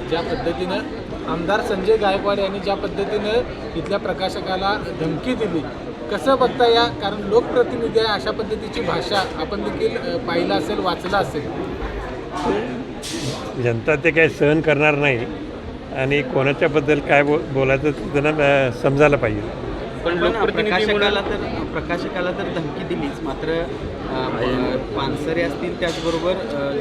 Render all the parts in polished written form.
ज्या पद्धतीनं आमदार संजय गायकवाड यांनी ज्या पद्धतीनं इथल्या प्रकाशकाला धमकी दिली, कसं बघता या, कारण लोकप्रतिनिधी आहे, अशा पद्धतीची भाषा आपण देखील पाहिलं असेल, वाचलं असेल. जनता ते काही सहन करणार नाही आणि कोणाच्याबद्दल काय बोलायचं त्यांना समजायला पाहिजे. पण प्रकाशकाला तर धमकी दिलीच, मात्र पानसरे असतील त्याचबरोबर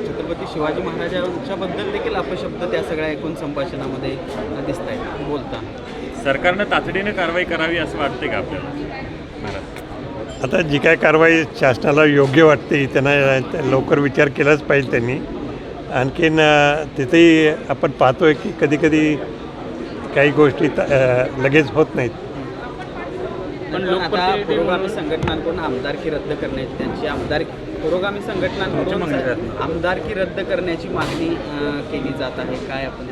छत्रपती शिवाजी महाराजांच्याबद्दल देखील अपशब्द त्या सगळ्या एकूण संभाषणामध्ये दिसत आहेत बोलताना. सरकारनं तातडीने कारवाई करावी असं वाटते का आपल्याला? आता जी काय कारवाई शासनाला योग्य वाटते त्यांना लवकर विचार केलाच पाहिजे त्यांनी. आणखीन तिथेही आपण पाहतोय की कधीकधी काही गोष्टी लगेच होत नाहीत. पण आता पुरोगामी संघटनांकडून आमदारकी रद्द करण्याची, त्यांची पुरोगामी संघटनांकडून आमदारकी रद्द करण्याची मागणी केली जात आहे. काय आपण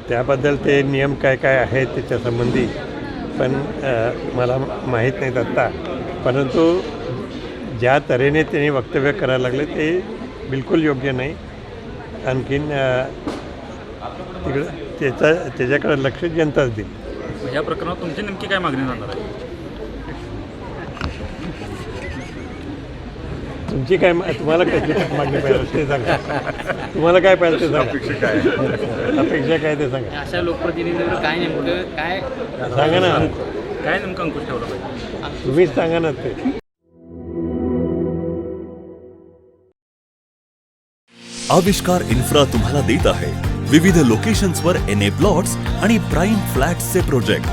त्याबद्दल ते नियम काय काय आहेत त्याच्या संबंधी पण मला माहीत नाहीत आत्ता. परंतु ज्या तऱ्हेने त्यांनी वक्तव्य करायला लागले ते बिलकुल योग्य नाही. आणखीन तिकडं त्याच्याकडे लक्ष जनताच देईल. या प्रकरणात तुमची नेमकी काय मागणी राहणार आहे? तुमची काय तुम्हाला कशी मागणी पाहिजे ते सांगा. तुम्हाला काय पाहिजे ते सांगा. अपेक्षा काय ते सांगा. अशा लोकप्रतिनिधींवर काय नेमकं काय सांगा ना. काय नेमकं अंकुश ठेवलं पाहिजे? तुम्हीच सांगा ना ते. आविष्कार इन्फ्रा तुम्हाला देत आहे विविध लोकेशन्सवर NA प्लॉट्स आणि प्राईम फ्लॅट्सचे प्रोजेक्ट.